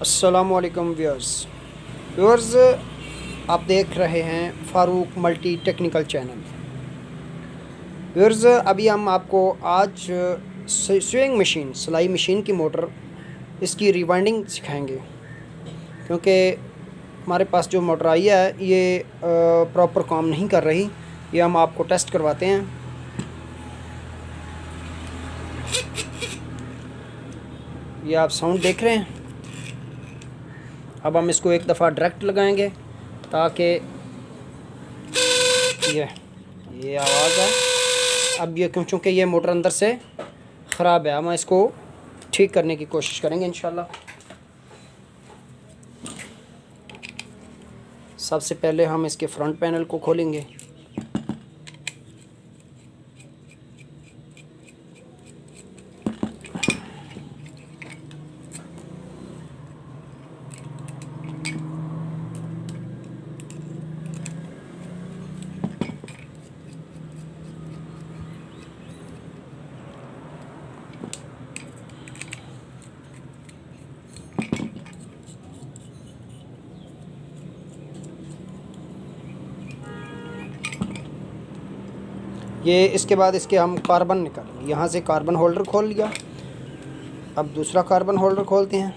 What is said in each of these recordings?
अस्सलामुअलैकुम व्यूअर्स, आप देख रहे हैं Farooq multi technical channel. Viewers, अभी हम आपको आज स्विंग मशीन, सिलाई मशीन की मोटर, इसकी रिवाइंडिंग सिखाएंगे। क्योंकि हमारे पास जो मोटर आई है ये प्रॉपर काम नहीं कर रही। ये हम आपको टेस्ट करवाते हैं। ये आप साउंड देख रहे हैं। अब हम इसको एक दफ़ा डायरेक्ट लगाएंगे ताकि ये आवाज़ है। अब ये चूँकि ये मोटर अंदर से ख़राब है, हम इसको ठीक करने की कोशिश करेंगे इंशाल्लाह। सबसे पहले हम इसके फ्रंट पैनल को खोलेंगे। ये इसके बाद इसके हम कार्बन निकालेंगे। यहाँ से कार्बन होल्डर खोल लिया। अब दूसरा कार्बन होल्डर खोलते हैं।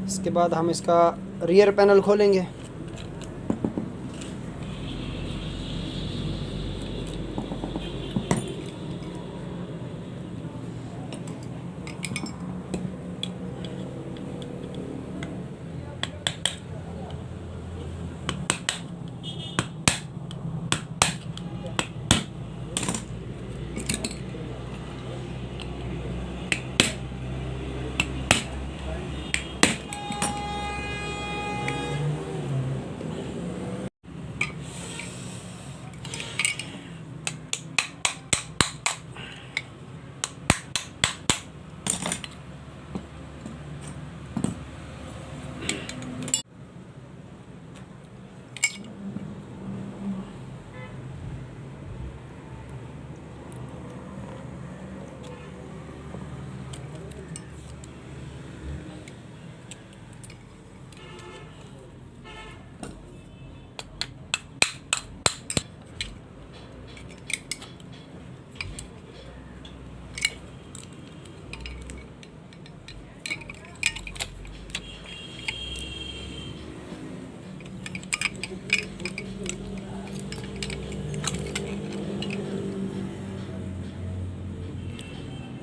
इसके बाद हम इसका रियर पैनल खोलेंगे।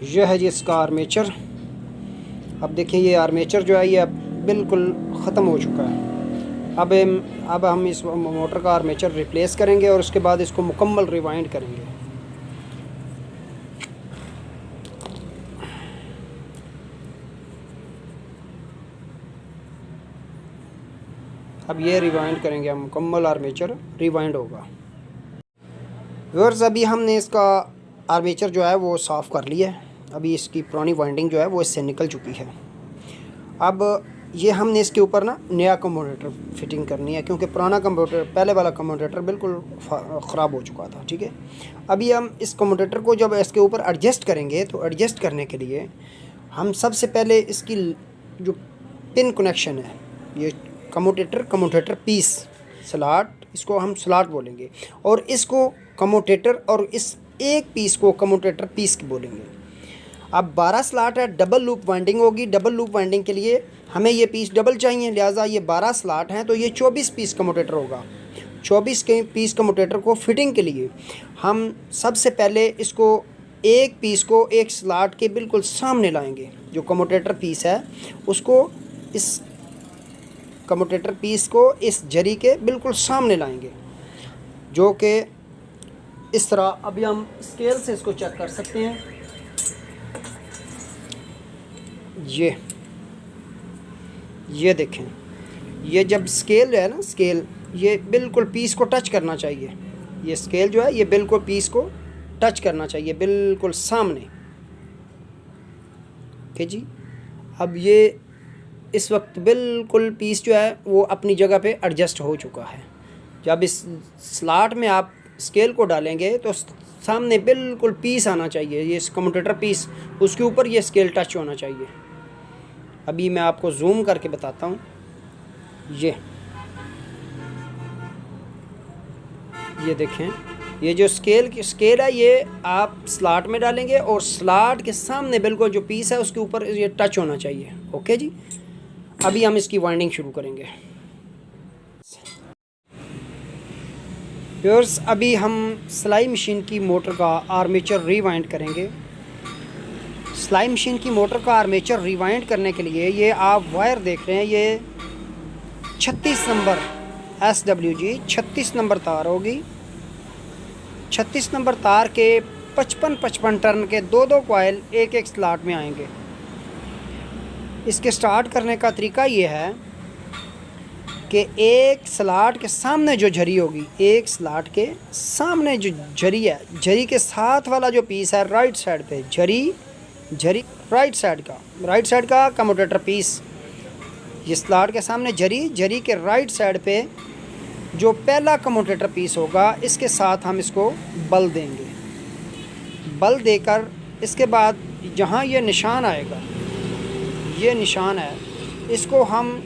यह है जी इसका आर्मेचर। अब देखिए ये आर्मेचर जो है ये अब बिल्कुल ख़त्म हो चुका है। अब हम इस मोटर का आर्मेचर रिप्लेस करेंगे और उसके बाद इसको मुकम्मल रिवाइंड करेंगे। अब ये रिवाइंड करेंगे हम, मुकम्मल आर्मेचर रिवाइंड होगा। व्यूअर्स, अभी हमने इसका आर्मेचर जो है वो साफ़ कर लिया है। अभी इसकी पुरानी वाइंडिंग जो है वो इससे निकल चुकी है। अब ये हमने इसके ऊपर ना नया कम्यूटेटर फिटिंग करनी है, क्योंकि पुराना कम्यूटेटर, पहले वाला कम्यूटेटर बिल्कुल ख़राब हो चुका था। ठीक है, अभी हम इस कम्यूटेटर को जब इसके ऊपर एडजस्ट करेंगे तो एडजस्ट करने के लिए हम सबसे पहले इसकी जो पिन कनेक्शन है, ये कम्यूटेटर पीस स्लॉट, इसको हम स्लॉट बोलेंगे, और इसको कम्यूटेटर, और इस एक पीस को कम्यूटेटर पीस बोलेंगे। अब 12 स्लॉट है, डबल लूप वाइंडिंग होगी। डबल लूप वाइंडिंग के लिए हमें ये पीस डबल चाहिए, लिहाजा ये 12 स्लॉट हैं तो ये 24 पीस कम्यूटेटर होगा। 24 के पीस कम्यूटेटर को फिटिंग के लिए हम सबसे पहले इसको एक पीस को एक स्लॉट के बिल्कुल सामने लाएंगे। जो कम्यूटेटर पीस है उसको, इस कम्यूटेटर पीस को इस जरी के बिल्कुल सामने लाएंगे, जो कि इस तरह। अभी हम स्केल से इसको चेक कर सकते हैं। ये देखें, ये जब स्केल है ना, स्केल ये बिल्कुल पीस को टच करना चाहिए। ये स्केल जो है ये बिल्कुल पीस को टच करना चाहिए, बिल्कुल सामने। ओके जी। अब ये इस वक्त बिल्कुल पीस जो है वो अपनी जगह पे एडजस्ट हो चुका है। जब इस स्लॉट में आप स्केल को डालेंगे तो सामने बिल्कुल पीस आना चाहिए, ये कम्यूटेटर पीस, उसके ऊपर ये स्केल टच होना चाहिए। अभी मैं आपको जूम करके बताता हूँ। ये देखें, ये जो स्केल है ये आप स्लॉट में डालेंगे और स्लॉट के सामने बिल्कुल जो पीस है उसके ऊपर ये टच होना चाहिए। ओके जी, अभी हम इसकी वाइंडिंग शुरू करेंगे। व्यूअर्स, अभी हम सिलाई मशीन की मोटर का आर्मेचर रिवाइंड करेंगे। सिलाई मशीन की मोटर का आर्मेचर रिवाइंड करने के लिए ये आप वायर देख रहे हैं, ये 36 नंबर SWG 36 नंबर तार होगी। 36 नंबर तार के 55 टर्न के 2 कॉइल एक स्लॉट में आएंगे। इसके स्टार्ट करने का तरीका ये है कि एक स्लॉट के सामने जो झरी होगी, एक स्लॉट के सामने जो झरी है, झरी के साथ वाला जो पीस है राइट साइड पे, झरी राइट साइड का कम्यूटेटर पीस, ये स्लॉट के सामने झरी के राइट साइड पे जो पहला कम्यूटेटर पीस होगा, इसके साथ हम इसको बल देंगे। बल देकर इसके बाद जहाँ ये निशान आएगा, ये निशान है, इसको हम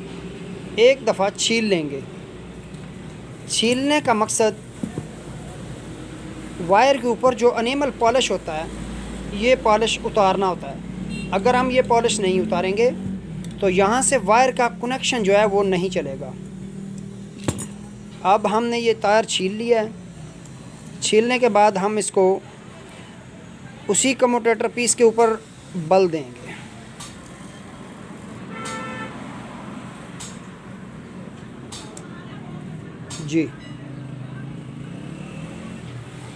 एक दफ़ा छील लेंगे। छीलने का मकसद वायर के ऊपर जो एनिमल पॉलिश होता है, ये पॉलिश उतारना होता है। अगर हम ये पॉलिश नहीं उतारेंगे तो यहाँ से वायर का कनेक्शन जो है वो नहीं चलेगा। अब हमने ये तार छील लिया है। छीलने के बाद हम इसको उसी कम्यूटेटर पीस के ऊपर बल देंगे। जी,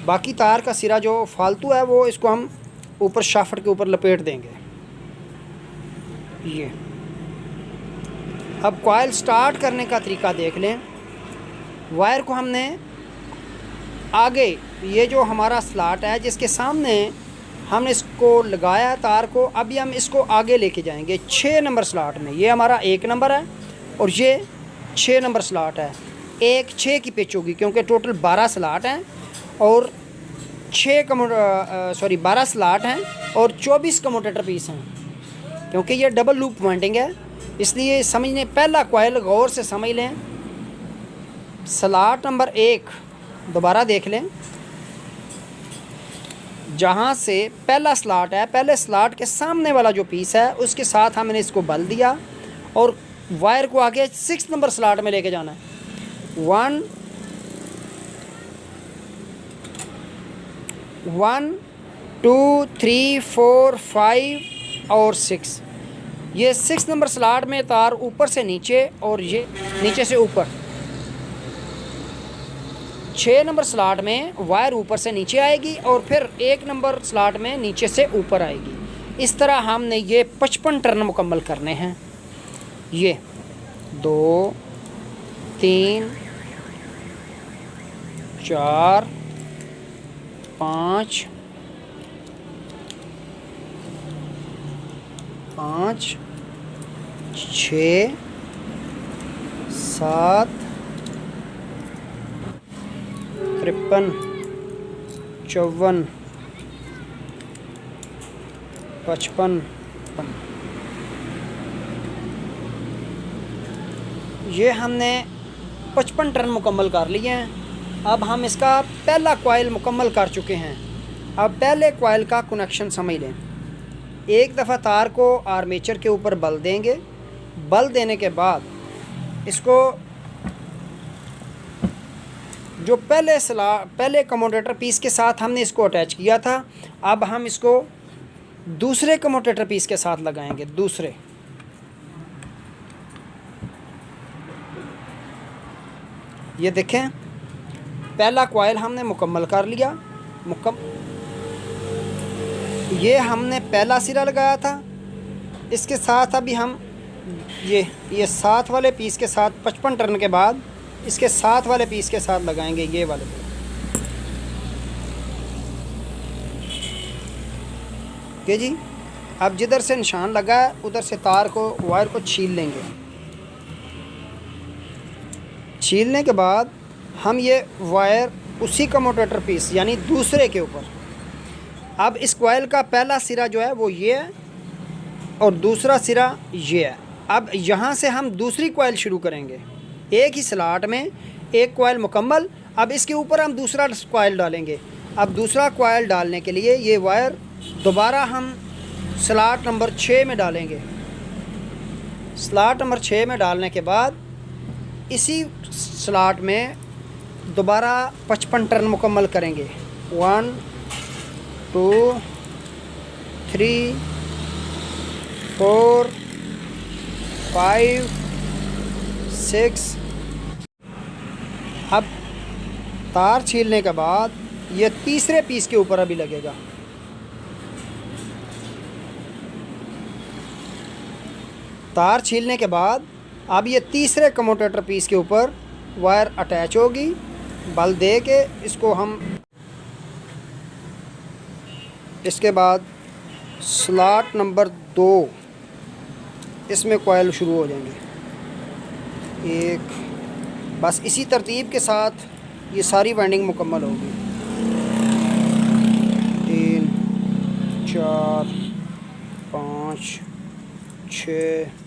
बाकी तार का सिरा जो फालतू है वो इसको हम ऊपर शाफ्ट के ऊपर लपेट देंगे। ये अब कॉइल स्टार्ट करने का तरीका देख लें। वायर को हमने आगे, ये जो हमारा स्लॉट है जिसके सामने हमने इसको लगाया तार को, अभी हम इसको आगे लेके जाएंगे 6 नंबर स्लॉट में। ये हमारा 1 नंबर है और ये 6 नंबर स्लॉट है। एक 6 की पिच होगी क्योंकि टोटल 12 स्लॉट हैं और 12 स्लॉट हैं और 24 कम्यूटेटर पीस हैं। क्योंकि ये डबल लूप वाइंडिंग है इसलिए समझने, पहला कॉइल गौर से समझ लें। स्लॉट नंबर 1 दोबारा देख लें, जहाँ से पहला स्लॉट है, पहले स्लॉट के सामने वाला जो पीस है उसके साथ हमने इसको बल दिया और वायर को आगे 6 नंबर स्लॉट में लेके जाना है। 1 2 3 4 5 और 6, ये 6 नंबर स्लॉट में तार ऊपर से नीचे और ये नीचे से ऊपर। 6 नंबर स्लॉट में वायर ऊपर से नीचे आएगी और फिर 1 नंबर स्लॉट में नीचे से ऊपर आएगी। इस तरह हमने ये 55 टर्न मुकम्मल करने हैं। ये 2 3 4 5 6 7 53 54 55। ये हमने 55 टर्न मुकम्मल कर लिए हैं। अब हम इसका पहला कॉइल मुकम्मल कर चुके हैं। अब पहले कॉइल का कनेक्शन समझ लें। एक दफ़ा तार को आर्मेचर के ऊपर बल देंगे। बल देने के बाद इसको जो पहले कम्यूटेटर पीस के साथ हमने इसको अटैच किया था, अब हम इसको दूसरे कम्यूटेटर पीस के साथ लगाएंगे। दूसरे, ये देखें, पहला कॉइल हमने मुकम्मल कर लिया। ये हमने पहला सिरा लगाया था, इसके साथ अभी हम ये साथ वाले पीस के साथ 55 टर्न के बाद इसके साथ वाले पीस के साथ लगाएंगे। ये वाले ओके जी। अब जिधर से निशान लगा है उधर से तार को वायर को छील लेंगे। छीलने के बाद हम ये वायर उसी कम्यूटेटर पीस यानी दूसरे के ऊपर, अब इस कॉइल का पहला सिरा जो है वो ये है और दूसरा सिरा ये है। अब यहाँ से हम दूसरी कॉइल शुरू करेंगे, एक ही स्लॉट में एक कॉइल मुकम्मल। अब इसके ऊपर हम दूसरा कॉइल डालेंगे। अब दूसरा कॉइल डालने के लिए ये वायर दोबारा हम स्लॉट नंबर 6 में डालेंगे। स्लॉट नंबर 6 में डालने के बाद इसी स्लॉट में दोबारा 55 टर्न मुकम्मल करेंगे। 1 2 3 4 5 6। अब तार छीलने के बाद ये तीसरे पीस के ऊपर अभी लगेगा। तार छीलने के बाद अब ये तीसरे कम्यूटेटर पीस के ऊपर वायर अटैच होगी। बल दे के इसको हम, इसके बाद स्लॉट नंबर 2 इसमें कॉइल शुरू हो जाएंगे। एक, बस इसी तरतीब के साथ ये सारी वाइंडिंग मुकम्मल होगी। 3 4 5 6।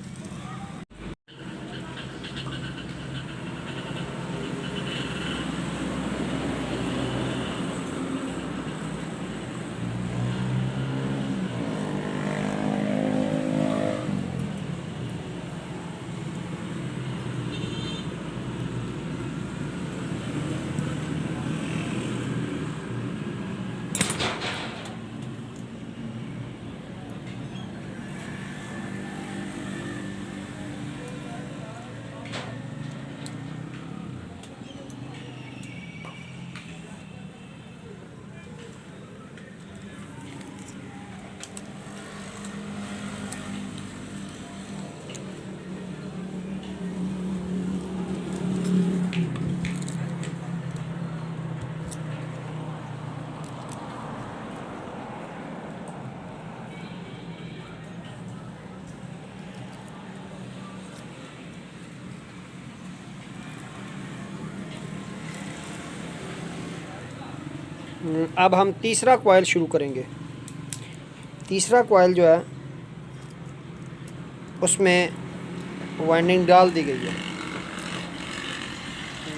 अब हम तीसरा कॉइल शुरू करेंगे। तीसरा कॉइल जो है उसमें वाइंडिंग डाल दी गई है।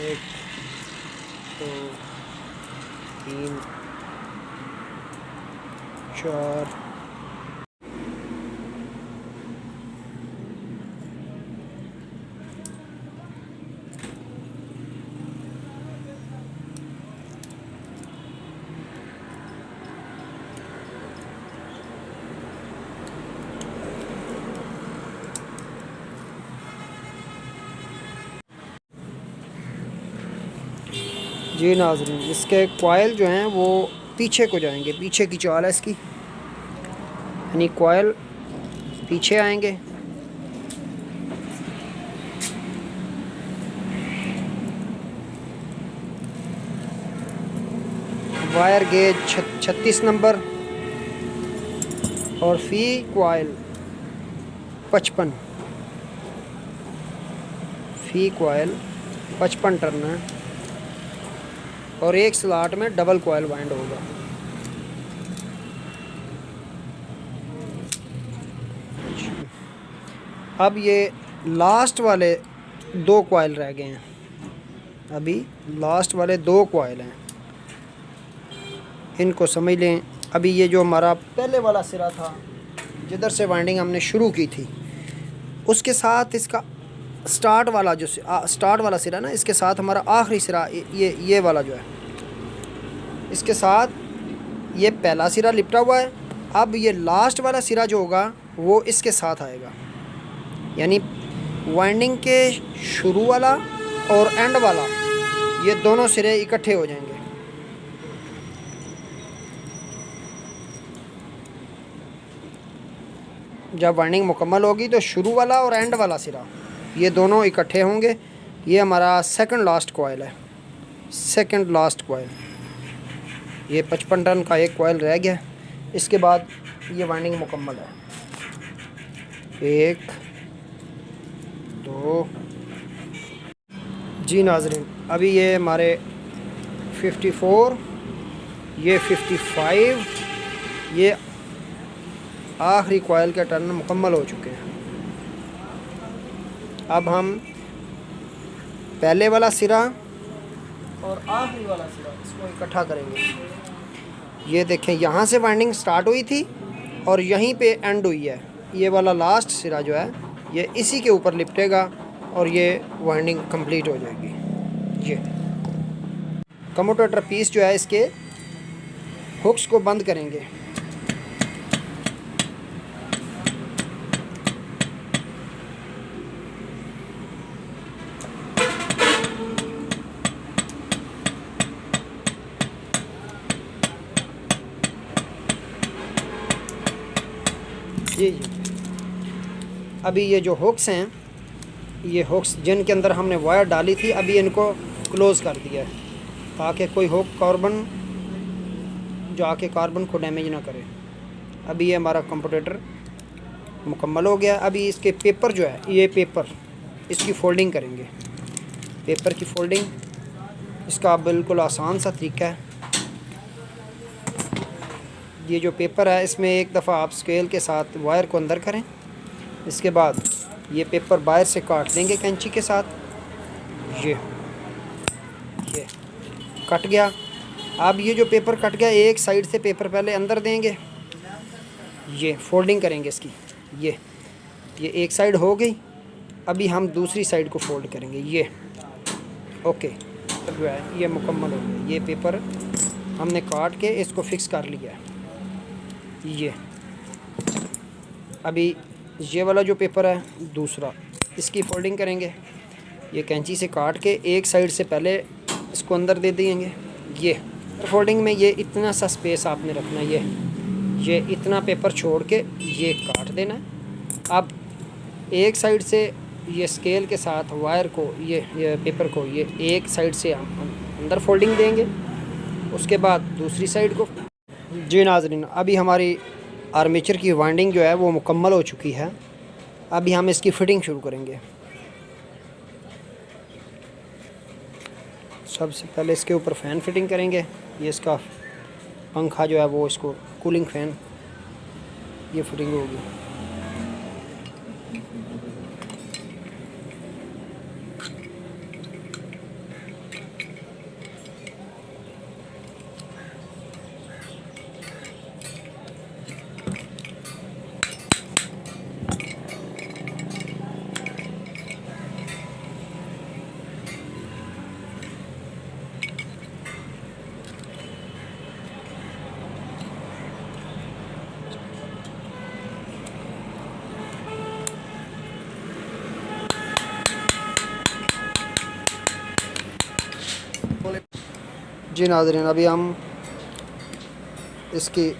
1 2 3 4। जी नाज़रीन, इसके कॉइल जो हैं वो पीछे को जाएंगे। पीछे की चाल है इसकी, यानी कॉइल पीछे आएंगे। वायर गेज 36 नंबर और फी कॉइल 55। फी कॉइल 55 टर्न है और एक स्लॉट में डबल कॉइल वाइंड होगा। अब ये लास्ट वाले 2 कॉइल रह गए हैं। अभी लास्ट वाले 2 कॉइल हैं, इनको समझ लें। अभी ये जो हमारा पहले वाला सिरा था जिधर से वाइंडिंग हमने शुरू की थी, उसके साथ इसका स्टार्ट वाला जो स्टार्ट वाला सिरा ना, इसके साथ हमारा आखिरी सिरा ये वाला जो है, इसके साथ ये पहला सिरा लिपटा हुआ है। अब ये लास्ट वाला सिरा जो होगा वो इसके साथ आएगा, यानी वाइंडिंग के शुरू वाला और एंड वाला ये दोनों सिरे इकट्ठे हो जाएंगे। जब वाइंडिंग मुकम्मल होगी तो शुरू वाला और एंड वाला सिरा ये दोनों इकट्ठे होंगे। ये हमारा सेकंड लास्ट कॉइल है, सेकंड लास्ट कॉइल। ये 55 टन का एक कॉइल रह गया, इसके बाद ये वाइंडिंग मुकम्मल है। 1 2। जी नाज़रीन, अभी ये हमारे 54, ये 55, ये आखिरी कॉइल के टर्न मुकम्मल हो चुके हैं। अब हम पहले वाला सिरा और आखिरी वाला सिरा इसको इकट्ठा करेंगे। ये देखें, यहाँ से वाइंडिंग स्टार्ट हुई थी और यहीं पे एंड हुई है। ये वाला लास्ट सिरा जो है ये इसी के ऊपर लिपटेगा और ये वाइंडिंग कंप्लीट हो जाएगी। ये कम्यूटेटर पीस जो है इसके हुक्स को बंद करेंगे। जी अभी ये जो हुक्स हैं, ये हुक्स जिनके अंदर हमने वायर डाली थी, अभी इनको क्लोज़ कर दिया है ताकि कोई हुक कार्बन जाके कार्बन को डैमेज ना करे। अभी ये हमारा कम्यूटेटर मुकम्मल हो गया। अभी इसके पेपर जो है, ये पेपर, इसकी फ़ोल्डिंग करेंगे। पेपर की फ़ोल्डिंग इसका बिल्कुल आसान सा तरीका है। ये जो पेपर है इसमें एक दफ़ा आप स्केल के साथ वायर को अंदर करें, इसके बाद ये पेपर बाहर से काट देंगे कैंची के साथ। ये कट गया। अब ये जो पेपर कट गया, एक साइड से पेपर पहले अंदर देंगे, ये फोल्डिंग करेंगे इसकी। ये एक साइड हो गई। अभी हम दूसरी साइड को फोल्ड करेंगे। ये ओके, जो है ये मुकम्मल हो गया। ये पेपर हमने काट के इसको फिक्स कर लिया है। ये अभी ये वाला जो पेपर है दूसरा, इसकी फोल्डिंग करेंगे। ये कैंची से काट के एक साइड से पहले इसको अंदर दे देंगे। ये फोल्डिंग में ये इतना सा स्पेस आपने रखना है। ये इतना पेपर छोड़ के ये काट देना है। अब एक साइड से ये स्केल के साथ वायर को, ये पेपर को ये एक साइड से हम अंदर फोल्डिंग देंगे, उसके बाद दूसरी साइड को। जी नाज़रीन, अभी हमारी आर्मेचर की वाइंडिंग जो है वो मुकम्मल हो चुकी है। अभी हम इसकी फ़िटिंग शुरू करेंगे। सबसे पहले इसके ऊपर फ़ैन फिटिंग करेंगे। ये इसका पंखा जो है वो, इसको कूलिंग फ़ैन, ये फिटिंग होगी। जी नाज़रीन, अभी हम इसकी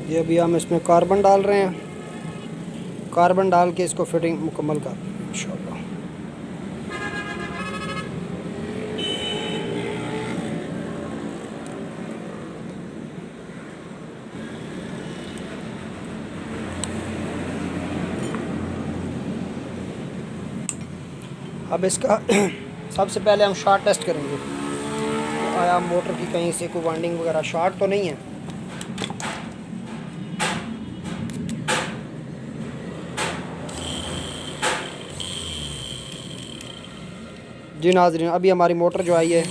ये अभी हम इसमें कार्बन डाल रहे हैं। कार्बन डाल के इसको फिटिंग मुकम्मल कर देंगे इंशाल्लाह। अब इसका सबसे पहले हम शॉर्ट टेस्ट करेंगे, तो आया मोटर की कहीं से कोई वाइंडिंग वगैरह शॉर्ट तो नहीं है। जी नाज़रीन, अभी हमारी मोटर जो आई है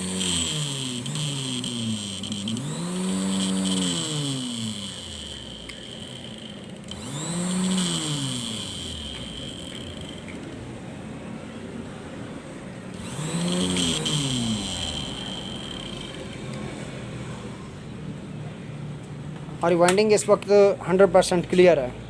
हमारी वाइंडिंग इस वक्त 100% क्लियर है।